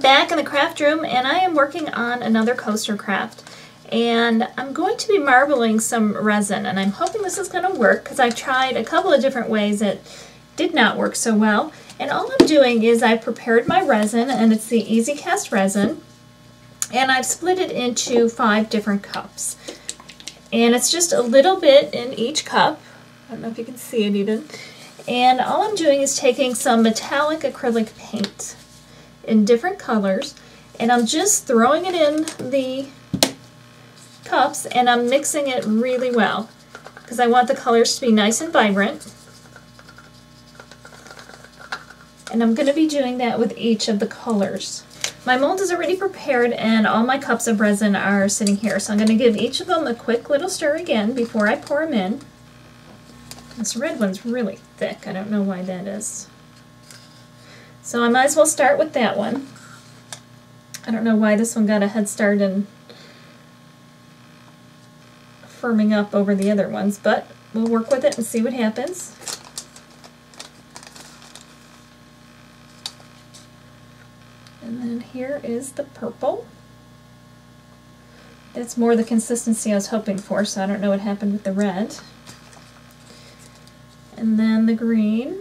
back in the craft room, and I am working on another coaster craft. And I'm going to be marbling some resin, and I'm hoping this is going to work because I've tried a couple of different ways that did not work so well. And all I'm doing is I've prepared my resin, and it's the Easy Cast resin, and I've split it into 5 different cups. And it's just a little bit in each cup. I don't know if you can see it even. And all I'm doing is taking some metallic acrylic paint in different colors, and I'm just throwing it in the cups, and I'm mixing it really well because I want the colors to be nice and vibrant. And I'm going to be doing that with each of the colors. My mold is already prepared, and all my cups of resin are sitting here, so I'm going to give each of them a quick little stir again before I pour them in. This red one's really thick. I don't know why that is. So I might as well start with that one. I don't know why this one got a head start in firming up over the other ones, but we'll work with it and see what happens. And then here is the purple. That's more the consistency I was hoping for, so I don't know what happened with the red. And then the green.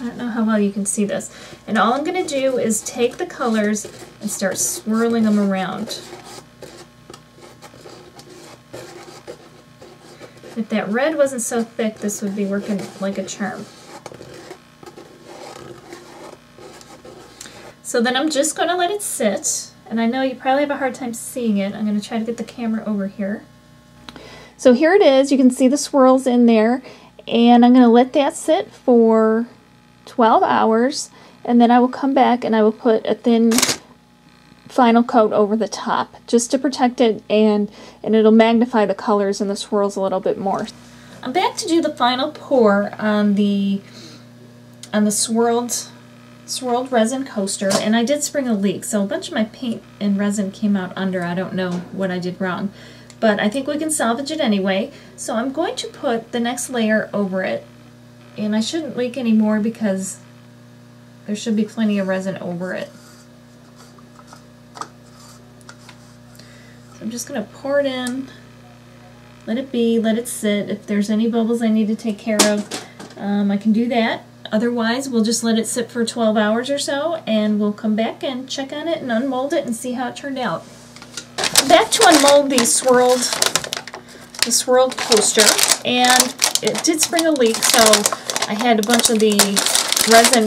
I don't know how well you can see this. And all I'm going to do is take the colors and start swirling them around. If that red wasn't so thick, this would be working like a charm. So then I'm just going to let it sit. And I know you probably have a hard time seeing it. I'm going to try to get the camera over here. So here it is. You can see the swirls in there, and I'm going to let that sit for 12 hours, and then I will come back and I will put a thin final coat over the top just to protect it, and it'll magnify the colors and the swirls a little bit more. I'm back to do the final pour on the swirled resin coaster, and I did spring a leak, so a bunch of my paint and resin came out under. I don't know what I did wrong. But I think we can salvage it anyway. So I'm going to put the next layer over it. And I shouldn't leak anymore because there should be plenty of resin over it. So I'm just going to pour it in, let it be, let it sit. If there's any bubbles I need to take care of, I can do that. Otherwise, we'll just let it sit for 12 hours or so, and we'll come back and check on it and unmold it and see how it turned out. Back to unmold the swirled coaster, and it did spring a leak, so I had a bunch of the resin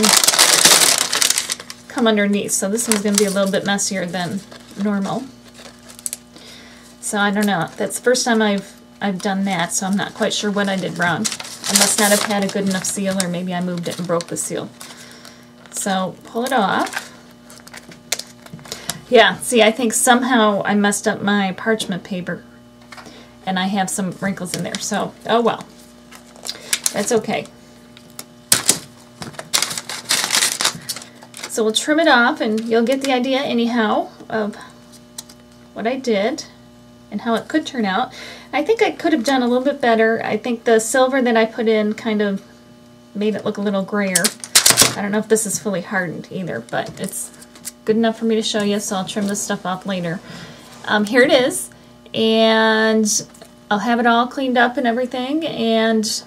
come underneath, so this one's going to be a little bit messier than normal. So I don't know, that's the first time I've done that, so I'm not quite sure what I did wrong. I must not have had a good enough seal, or maybe I moved it and broke the seal. So pull it off. Yeah, see, I think somehow I messed up my parchment paper, and I have some wrinkles in there, so, oh well. That's okay. So we'll trim it off, and you'll get the idea anyhow of what I did and how it could turn out. I think I could have done a little bit better. I think the silver that I put in kind of made it look a little grayer. I don't know if this is fully hardened either, but it's good enough for me to show you, so I'll trim this stuff off later. Here it is, and I'll have it all cleaned up and everything, and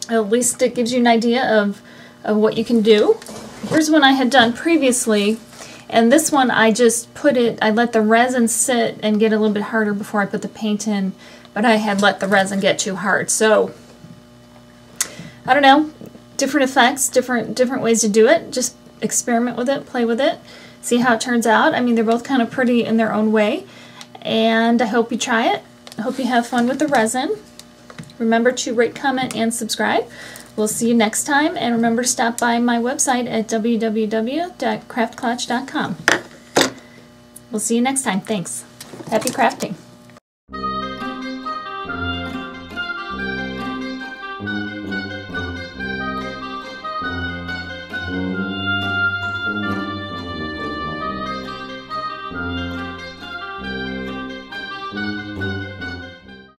at least it gives you an idea of what you can do. Here's one I had done previously, and this one I just put it, I let the resin sit and get a little bit harder before I put the paint in, but I had let the resin get too hard. So, I don't know, different effects, different ways to do it. Just experiment with it, play with it, see how it turns out. I mean, they're both kind of pretty in their own way, and I hope you try it. I hope you have fun with the resin. Remember to rate, comment, and subscribe. We'll see you next time, and remember to stop by my website at www.craftclatch.com. We'll see you next time. Thanks. Happy crafting.